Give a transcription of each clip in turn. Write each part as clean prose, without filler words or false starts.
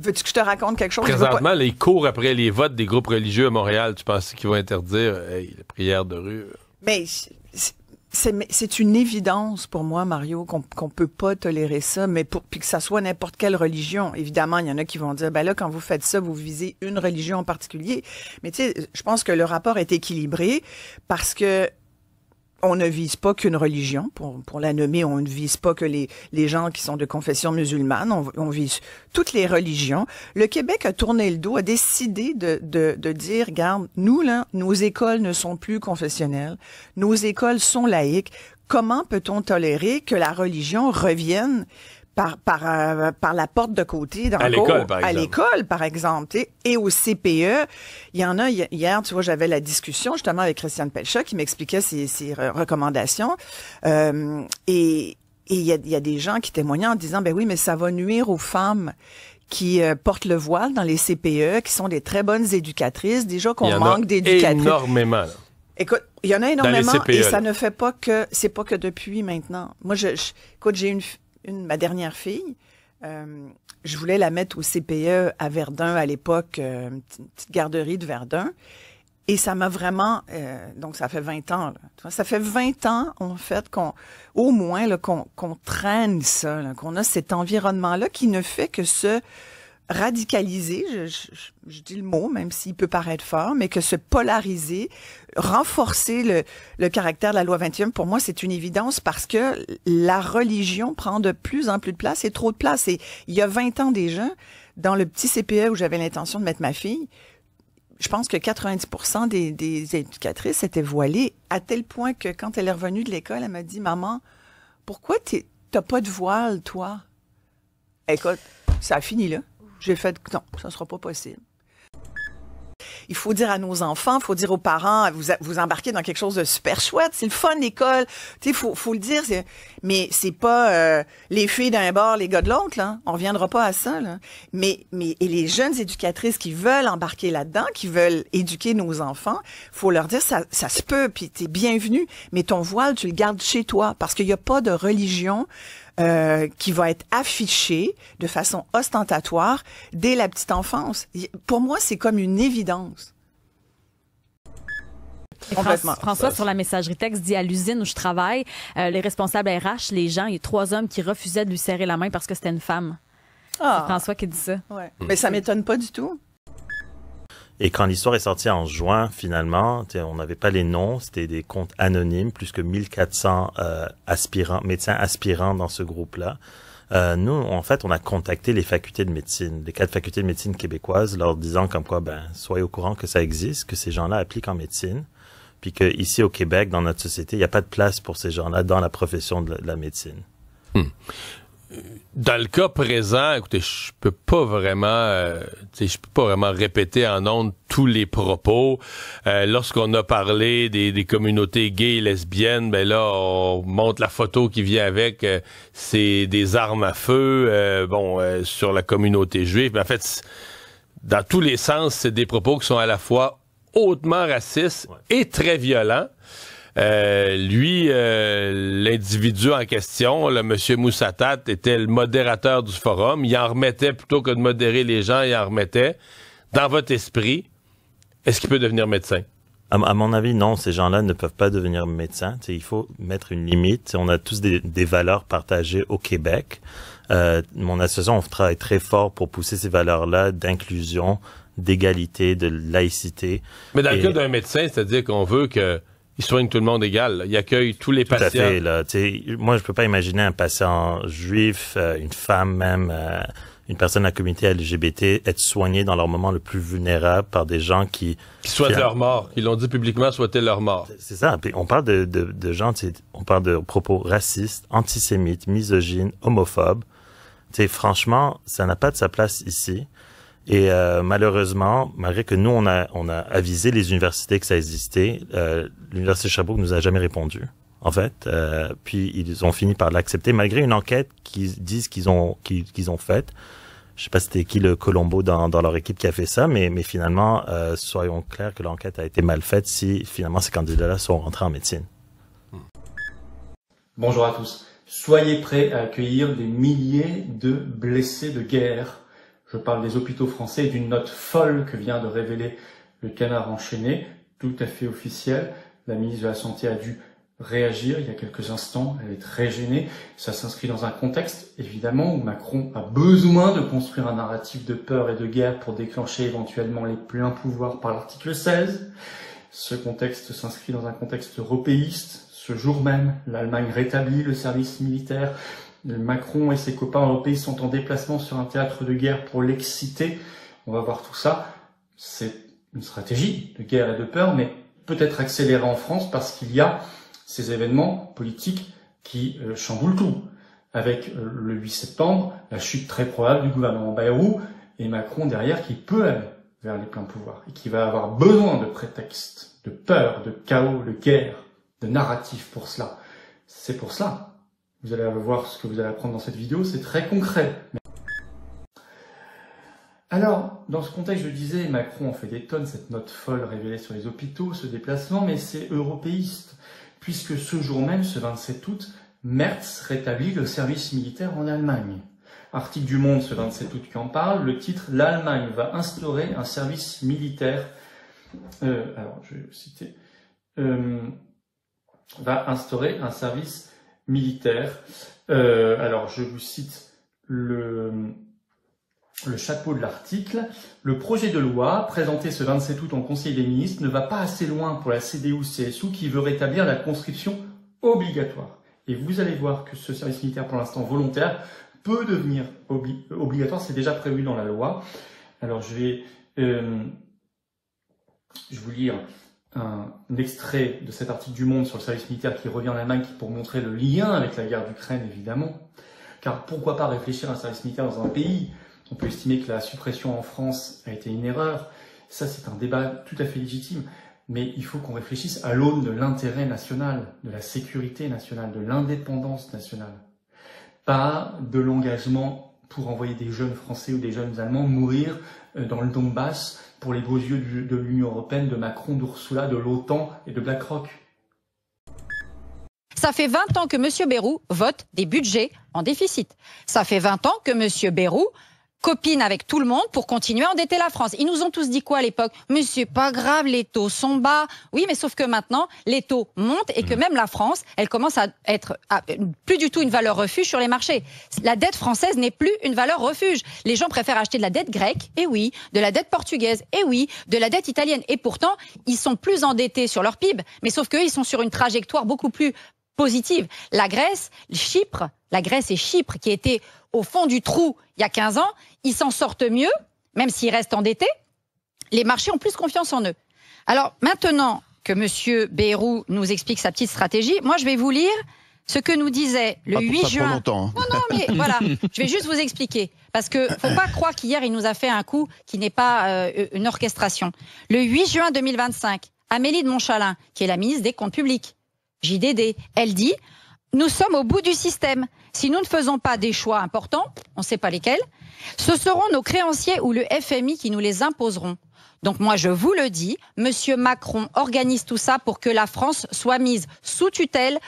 veux-tu que je te raconte quelque chose? Présentement, là, ils courent après les votes des groupes religieux à Montréal. Tu penses qu'ils vont interdire la prière de rue? Mais c'est une évidence pour moi, Mario, qu'on peut pas tolérer ça, mais puis que ça soit n'importe quelle religion. Évidemment, il y en a qui vont dire, ben là, quand vous faites ça, vous visez une religion en particulier. Mais tu sais, je pense que le rapport est équilibré parce que on ne vise pas qu'une religion, pour la nommer, on ne vise pas que les gens qui sont de confession musulmane, on vise toutes les religions. Le Québec a tourné le dos, a décidé de dire, regarde, nous, là, nos écoles ne sont plus confessionnelles, nos écoles sont laïques. Comment peut-on tolérer que la religion revienne par la porte de côté dans à l'école, par exemple, et au CPE, il y en a hier, tu vois, j'avais la discussion justement avec Christiane Pelcha qui m'expliquait ses recommandations, et il y a des gens qui témoignaient en disant, ben oui, mais ça va nuire aux femmes qui portent le voile dans les CPE, qui sont des très bonnes éducatrices, déjà qu'on manque d'éducatrices. Énormément, là. Écoute, il y en a énormément, et ça là. ne fait pas que, c'est pas que depuis maintenant. Moi, écoute, j'ai ma dernière fille, je voulais la mettre au CPE à Verdun à l'époque, une petite garderie de Verdun. Et ça m'a vraiment... donc, ça fait 20 ans. Là. Ça fait 20 ans, en fait, au moins, là, qu'on traîne ça, là, qu'on a cet environnement-là qui ne fait que se radicaliser, je dis le mot, même s'il peut paraître fort, mais que se polariser, renforcer le caractère de la loi 21, pour moi, c'est une évidence parce que la religion prend de plus en plus de place et trop de place. Et il y a 20 ans déjà, dans le petit CPE où j'avais l'intention de mettre ma fille, je pense que 90% des éducatrices étaient voilées, à tel point que quand elle est revenue de l'école, elle m'a dit, « Maman, pourquoi t'as pas de voile, toi? » Écoute, ça a fini là. J'ai fait, non, ça sera pas possible. Il faut dire à nos enfants, il faut dire aux parents, vous embarquez dans quelque chose de super chouette, c'est le fun, l'école. Tu sais, faut le dire, mais c'est pas les filles d'un bord, les gars de l'autre, là. On reviendra pas à ça, là. Mais et les jeunes éducatrices qui veulent embarquer là-dedans, qui veulent éduquer nos enfants, faut leur dire, ça se peut, puis t'es bienvenu, mais ton voile, tu le gardes chez toi, parce qu'il y a pas de religion qui va être affiché de façon ostentatoire dès la petite enfance. Pour moi, c'est comme une évidence. François, sur la messagerie texte, dit à l'usine où je travaille, les responsables RH, les gens, il y a 3 hommes qui refusaient de lui serrer la main parce que c'était une femme. C'est François qui dit ça. Ouais. Mais ça m'étonne pas du tout. Et quand l'histoire est sortie en juin, finalement, on n'avait pas les noms, c'était des comptes anonymes, plus que 1400 médecins aspirants dans ce groupe-là. Nous, en fait, on a contacté les facultés de médecine, les 4 facultés de médecine québécoises, leur disant comme quoi, soyez au courant que ça existe, que ces gens-là appliquent en médecine, puis que ici au Québec, dans notre société, il n'y a pas de place pour ces gens-là dans la profession de la médecine. Dans le cas présent, écoutez, je peux pas vraiment répéter en ondes tous les propos. Lorsqu'on a parlé des communautés gays et lesbiennes, ben là, on montre la photo qui vient avec, c'est des armes à feu, sur la communauté juive. Mais en fait, dans tous les sens, c'est des propos qui sont à la fois hautement racistes et très violents. L'individu en question, le monsieur Moussatat, était le modérateur du forum. Il en remettait, plutôt que de modérer les gens, il en remettait. Dans votre esprit, est-ce qu'il peut devenir médecin? À mon avis, non, ces gens-là ne peuvent pas devenir médecins. Il faut mettre une limite. On a tous des valeurs partagées au Québec. Mon association, on travaille très fort pour pousser ces valeurs-là d'inclusion, d'égalité, de laïcité. Mais dans le cas d'un médecin, c'est-à-dire qu'on veut que il soigne tout le monde égal. Là. Il accueille tous les patients. Tout à fait. Là. Moi, je peux pas imaginer un patient juif, une femme même, une personne de la communauté LGBT être soignée dans leur moment le plus vulnérable par des gens qui souhaitent leur mort, qui l'ont dit publiquement, souhaitaient leur mort. C'est ça. Puis on parle de gens, on parle de propos racistes, antisémites, misogynes, homophobes. Franchement, ça n'a pas de sa place ici. Et malheureusement, malgré que nous, on a avisé les universités que ça existait, l'Université de Sherbrooke nous a jamais répondu, en fait. Puis ils ont fini par l'accepter, malgré une enquête qu'ils disent qu'ils ont faite. Je sais pas c'était qui le Colombo dans leur équipe qui a fait ça, mais finalement, soyons clairs que l'enquête a été mal faite si finalement ces candidats-là sont rentrés en médecine. Bonjour à tous. Soyez prêts à accueillir des milliers de blessés de guerre Je parle des hôpitaux français et d'une note folle que vient de révéler le Canard enchaîné, tout à fait officielle. La ministre de la Santé a dû réagir il y a quelques instants, elle est très gênée. Ça s'inscrit dans un contexte, évidemment, où Macron a besoin de construire un narratif de peur et de guerre pour déclencher éventuellement les pleins pouvoirs par l'article 16. Ce contexte s'inscrit dans un contexte européiste. Ce jour même, l'Allemagne rétablit le service militaire. Macron et ses copains européens sont en déplacement sur un théâtre de guerre pour l'exciter. On va voir tout ça. C'est une stratégie de guerre et de peur, mais peut-être accélérée en France parce qu'il y a ces événements politiques qui chamboulent tout. Avec le 8 septembre, la chute très probable du gouvernement Bayrou et Macron derrière qui peut aller vers les pleins pouvoirs et qui va avoir besoin de prétextes, de peur, de chaos, de guerre, de narratif pour cela. C'est pour cela. Vous allez voir ce que vous allez apprendre dans cette vidéo, c'est très concret. Alors, dans ce contexte, je disais, Macron en fait des tonnes, cette note folle révélée sur les hôpitaux, ce déplacement, mais c'est européiste, puisque ce jour même, ce 27 août, Merz rétablit le service militaire en Allemagne. Article du Monde, ce 27 août, qui en parle, le titre « L'Allemagne va instaurer un service militaire ». Alors, je vais citer. Va instaurer un service militaire. Alors, je vous cite le chapeau de l'article. Le projet de loi, présenté ce 27 août en Conseil des ministres, ne va pas assez loin pour la CDU-CSU qui veut rétablir la conscription obligatoire. Et vous allez voir que ce service militaire, pour l'instant volontaire, peut devenir obligatoire. C'est déjà prévu dans la loi. Alors, je vais vous lire un extrait de cet article du Monde sur le service militaire qui revient en Allemagne pour montrer le lien avec la guerre d'Ukraine, évidemment. Car pourquoi pas réfléchir à un service militaire dans un pays? On peut estimer que la suppression en France a été une erreur. Ça, c'est un débat tout à fait légitime. Mais il faut qu'on réfléchisse à l'aune de l'intérêt national, de la sécurité nationale, de l'indépendance nationale. Pas de l'engagement pour envoyer des jeunes Français ou des jeunes Allemands mourir dans le Donbass pour les beaux yeux de l'Union européenne, de Macron, d'Ursula, de l'OTAN et de BlackRock. Ça fait 20 ans que M. Bayrou vote des budgets en déficit. Ça fait 20 ans que M. Bayrou copine avec tout le monde pour continuer à endetter la France. Ils nous ont tous dit quoi à l'époque? Mais c'est pas grave, les taux sont bas. Oui, mais sauf que maintenant, les taux montent et que même la France, elle commence à être plus du tout une valeur refuge sur les marchés. La dette française n'est plus une valeur refuge. Les gens préfèrent acheter de la dette grecque, et oui, de la dette portugaise, et oui, de la dette italienne. Et pourtant, ils sont plus endettés sur leur PIB, mais sauf qu'eux, ils sont sur une trajectoire beaucoup plus positive. La Grèce et Chypre, qui étaient au fond du trou il y a 15 ans, ils s'en sortent mieux, même s'ils restent endettés. Les marchés ont plus confiance en eux. Alors maintenant que M. Bayrou nous explique sa petite stratégie, moi je vais vous lire ce que nous disait le 8 juin. Longtemps, hein. Non, mais voilà, je vais juste vous expliquer. Parce que faut pas croire qu'hier il nous a fait un coup qui n'est pas une orchestration. Le 8 juin 2025, Amélie de Montchalin, qui est la ministre des Comptes publics, JDD, elle dit « Nous sommes au bout du système. Si nous ne faisons pas des choix importants, on ne sait pas lesquels, ce seront nos créanciers ou le FMI qui nous les imposeront. Donc moi, je vous le dis, Monsieur Macron organise tout ça pour que la France soit mise sous tutelle,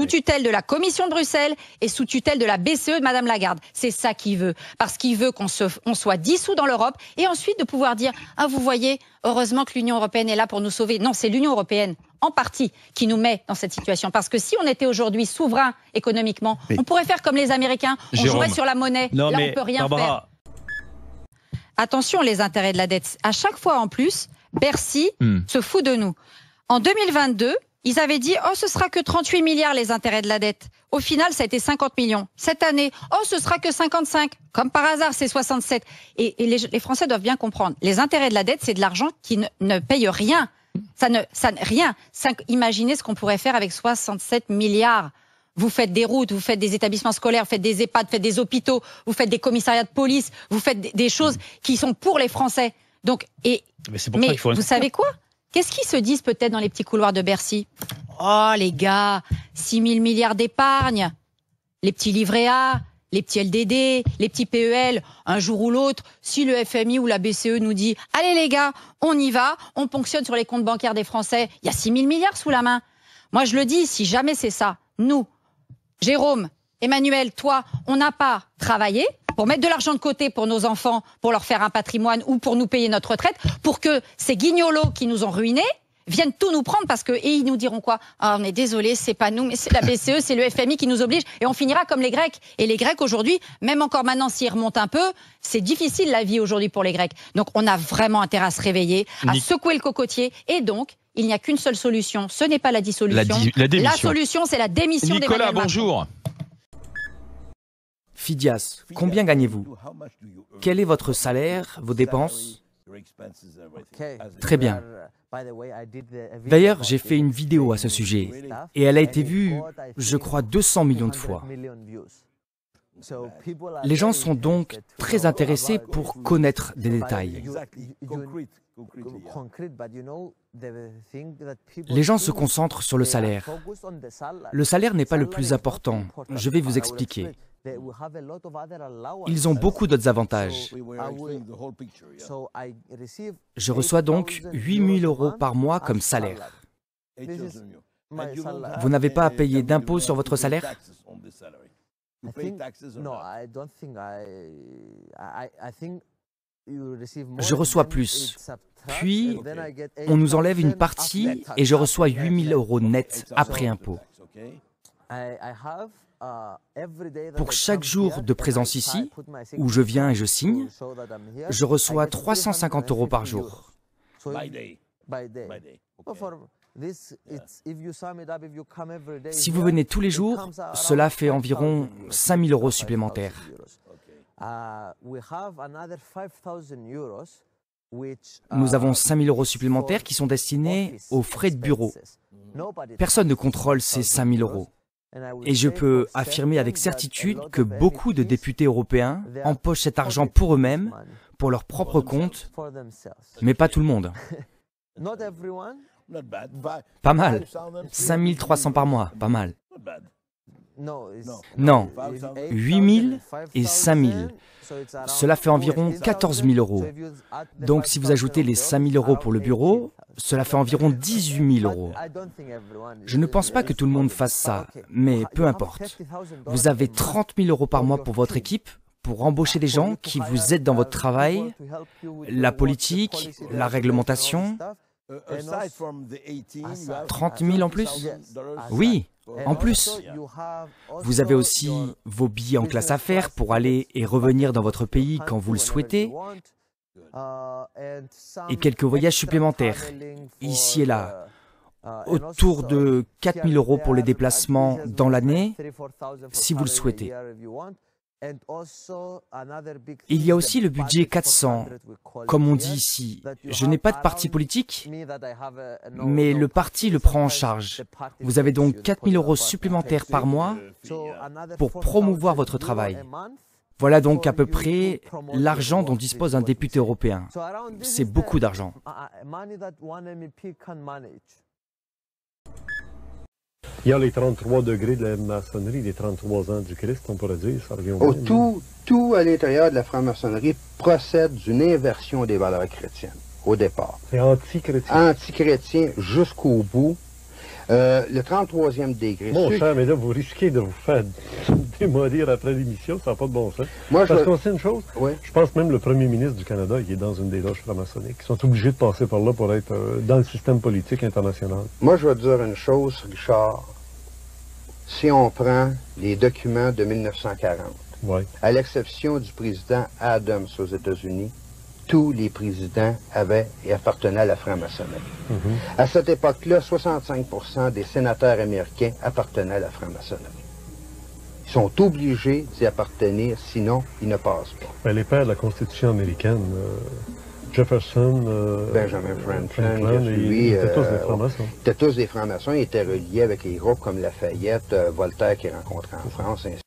tutelle de la Commission de Bruxelles et sous tutelle de la BCE de Madame Lagarde. C'est ça qu'il veut. Parce qu'il veut qu'on soit dissous dans l'Europe et ensuite de pouvoir dire « Ah, vous voyez, heureusement que l'Union européenne est là pour nous sauver. » Non, c'est l'Union européenne, en partie, qui nous met dans cette situation. Parce que si on était aujourd'hui souverain économiquement, on pourrait faire comme les Américains. On jouerait sur la monnaie. Là, on ne peut rien faire. Attention, les intérêts de la dette. À chaque fois, en plus, Bercy se fout de nous. En 2022, ils avaient dit « Oh, ce sera que 38 milliards les intérêts de la dette ». Au final, ça a été 50 millions. Cette année, « Oh, ce sera que 55 ». Comme par hasard, c'est 67. Et les Français doivent bien comprendre. Les intérêts de la dette, c'est de l'argent qui ne paye rien. Rien. Imaginez ce qu'on pourrait faire avec 67 milliards. Vous faites des routes, vous faites des établissements scolaires, vous faites des EHPAD, vous faites des hôpitaux, vous faites des commissariats de police, vous faites des choses qui sont pour les Français. Donc, mais vous savez quoi? Qu'est-ce qu'ils se disent peut-être dans les petits couloirs de Bercy? Oh les gars, 6 000 milliards d'épargne, les petits livrets A, les petits LDD, les petits PEL, un jour ou l'autre, si le FMI ou la BCE nous dit « Allez les gars, on y va, on ponctionne sur les comptes bancaires des Français, il y a 6 000 milliards sous la main. » Moi je le dis, si jamais c'est ça, nous, Jérôme, Emmanuel, toi, on n'a pas travaillé, pour mettre de l'argent de côté pour nos enfants, pour leur faire un patrimoine ou pour nous payer notre retraite, pour que ces guignolos qui nous ont ruinés viennent tout nous prendre parce que et ils nous diront quoi? Ah, on est désolé, c'est pas nous, mais c'est la BCE, c'est le FMI qui nous oblige et on finira comme les Grecs. Et les Grecs aujourd'hui, même encore maintenant s'ils remontent un peu, c'est difficile la vie aujourd'hui pour les Grecs. Donc on a vraiment intérêt à se réveiller, à secouer le cocotier et donc il n'y a qu'une seule solution, ce n'est pas la dissolution. La solution, c'est la démission d'Emmanuel Macron. Nicolas, bonjour. Phidias, combien gagnez-vous? Quel est votre salaire, vos dépenses? Très bien. D'ailleurs, j'ai fait une vidéo à ce sujet et elle a été vue, je crois, 200 millions de fois. Les gens sont donc très intéressés pour connaître des détails. Les gens se concentrent sur le salaire. Le salaire n'est pas le plus important. Je vais vous expliquer. Ils ont beaucoup d'autres avantages. Je reçois donc 8 000 € par mois comme salaire. Vous n'avez pas à payer d'impôts sur votre salaire? Je reçois plus. Puis, on nous enlève une partie et je reçois 8 000 € net après impôt. Pour chaque jour de présence ici, où je viens et je signe, je reçois 350 € par jour. Si vous venez tous les jours, cela fait environ 5 000 € supplémentaires. Nous avons 5 000 € supplémentaires qui sont destinés aux frais de bureau. Personne ne contrôle ces 5 000 €. Et je peux affirmer avec certitude que beaucoup de députés européens empochent cet argent pour eux-mêmes, pour leur propre compte, mais pas tout le monde. Pas mal. 5 300 par mois, pas mal. Non, 8 000 et 5 000. Cela fait environ 14 000 €. Donc si vous ajoutez les 5 000 € pour le bureau, cela fait environ 18 000 €. Je ne pense pas que tout le monde fasse ça, mais peu importe. Vous avez 30 000 € par mois pour votre équipe, pour embaucher des gens qui vous aident dans votre travail, la politique, la réglementation. 30 000 en plus? Oui, en plus. Vous avez aussi vos billets en classe affaires pour aller et revenir dans votre pays quand vous le souhaitez, et quelques voyages supplémentaires, ici et là. Autour de 4 000 € pour les déplacements dans l'année, si vous le souhaitez. Il y a aussi le budget 400, comme on dit ici. Je n'ai pas de parti politique, mais le parti le prend en charge. Vous avez donc 4 000 € supplémentaires par mois pour promouvoir votre travail. Voilà donc à peu près l'argent dont dispose un député européen. C'est beaucoup d'argent. Il y a les 33 degrés de la maçonnerie, les 33 ans du Christ, on pourrait dire, ça revient au même. Tout à l'intérieur de la franc-maçonnerie procède d'une inversion des valeurs chrétiennes, au départ. C'est anti-chrétien. Anti-chrétien jusqu'au bout. Le 33e degré. Mon cher, mais là, vous risquez de vous faire démolir après l'émission, ça n'a pas de bon sens. Moi, parce qu'on sait une chose, oui. Je pense même le premier ministre du Canada, il est dans une des loges franc-maçonniques. Ils sont obligés de passer par là pour être dans le système politique international. Moi, je vais dire une chose, Richard. Si on prend les documents de 1940, oui. À l'exception du président Adams aux États-Unis, tous les présidents avaient et appartenaient à la franc-maçonnerie. À cette époque-là, 65% des sénateurs américains appartenaient à la franc-maçonnerie. Ils sont obligés d'y appartenir, sinon ils ne passent pas. Ben, les pères de la Constitution américaine, Jefferson, Benjamin Franklin, ils étaient tous des francs-maçons. Ils étaient tous des francs-maçons, ils étaient reliés avec les groupes comme Lafayette, Voltaire qui rencontrait en France, ainsi.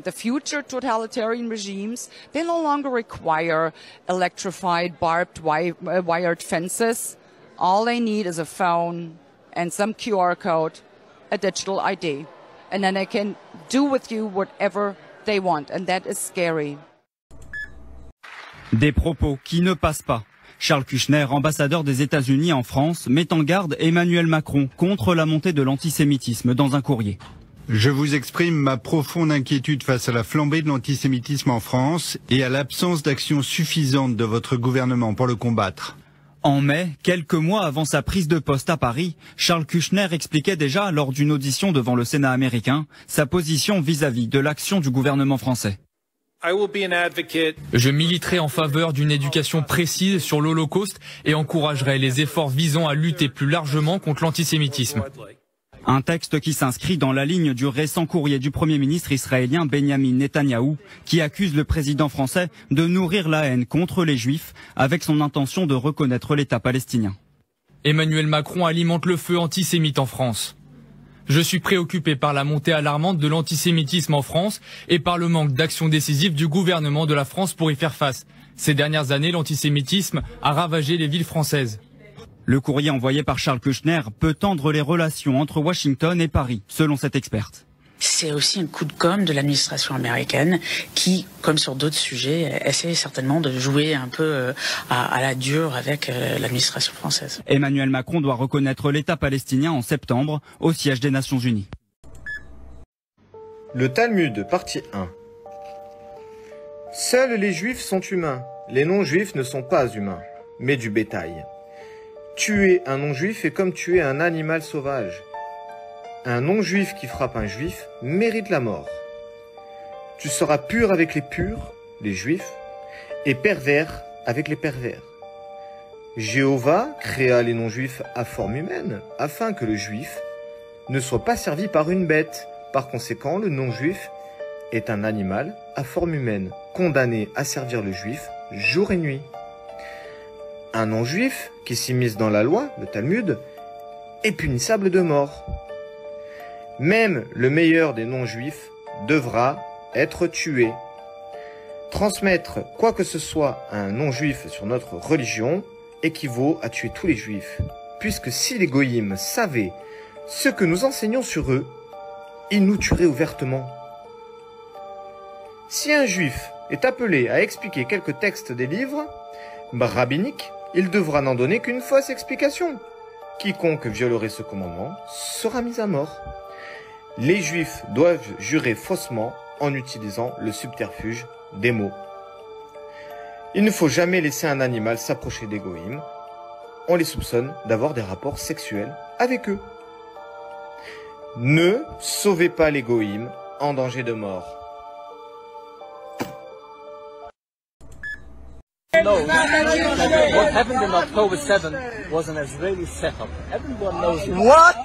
The future totalitarian regimes, they no longer require electrified, barbed, wired fences. All they need is a phone and some QR code, a digital ID. And then they can do with you whatever they want. And that is scary. Des propos qui ne passent pas. Charles Kushner, ambassadeur des États-Unis en France, met en garde Emmanuel Macron contre la montée de l'antisémitisme dans un courrier. Je vous exprime ma profonde inquiétude face à la flambée de l'antisémitisme en France et à l'absence d'action suffisante de votre gouvernement pour le combattre. En mai, quelques mois avant sa prise de poste à Paris, Charles Kushner expliquait déjà lors d'une audition devant le Sénat américain sa position vis-à-vis de l'action du gouvernement français. Je militerai en faveur d'une éducation précise sur l'Holocauste et encouragerai les efforts visant à lutter plus largement contre l'antisémitisme. Un texte qui s'inscrit dans la ligne du récent courrier du Premier ministre israélien Benjamin Netanyahou, qui accuse le président français de nourrir la haine contre les Juifs avec son intention de reconnaître l'État palestinien. Emmanuel Macron alimente le feu antisémite en France. Je suis préoccupé par la montée alarmante de l'antisémitisme en France et par le manque d'action décisive du gouvernement de la France pour y faire face. Ces dernières années, l'antisémitisme a ravagé les villes françaises. Le courrier envoyé par Charles Kushner peut tendre les relations entre Washington et Paris, selon cette experte. C'est aussi un coup de com' de l'administration américaine qui, comme sur d'autres sujets, essaie certainement de jouer un peu à la dure avec l'administration française. Emmanuel Macron doit reconnaître l'État palestinien en septembre au siège des Nations Unies. Le Talmud, partie 1. Seuls les Juifs sont humains. Les non-Juifs ne sont pas humains, mais du bétail. Tuer un non-Juif est comme tuer un animal sauvage. Un non-Juif qui frappe un Juif mérite la mort. Tu seras pur avec les purs, les Juifs, et pervers avec les pervers. Jéhovah créa les non-Juifs à forme humaine, afin que le Juif ne soit pas servi par une bête. Par conséquent, le non-Juif est un animal à forme humaine, condamné à servir le Juif jour et nuit. Un non-juif qui s'immisce dans la loi, le Talmud, est punissable de mort. Même le meilleur des non-juifs devra être tué. Transmettre quoi que ce soit à un non-juif sur notre religion équivaut à tuer tous les juifs, puisque si les goïms savaient ce que nous enseignons sur eux, ils nous tueraient ouvertement. Si un juif est appelé à expliquer quelques textes des livres rabbiniques, il devra n'en donner qu'une fausse explication. Quiconque violerait ce commandement sera mis à mort. Les Juifs doivent jurer faussement en utilisant le subterfuge des mots. Il ne faut jamais laisser un animal s'approcher des goïms. On les soupçonne d'avoir des rapports sexuels avec eux. Ne sauvez pas les goïms en danger de mort. No, what happened in October 7 was an Israeli setup. Everyone knows it. What?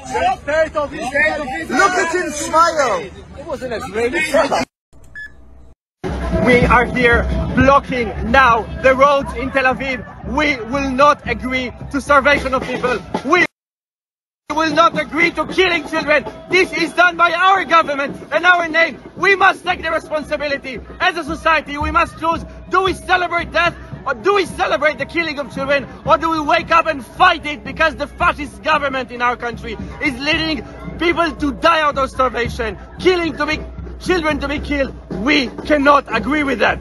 Look at him smile! It was an Israeli setup. We are here blocking now the roads in Tel Aviv. We will not agree to starvation of people. We will not agree to killing children. This is done by our government and our name. We must take the responsibility. As a society, we must choose, do we celebrate death or do we celebrate the killing of children, or do we wake up and fight it because the fascist government in our country is leading people to die out of starvation, children to be killed? We cannot agree with that.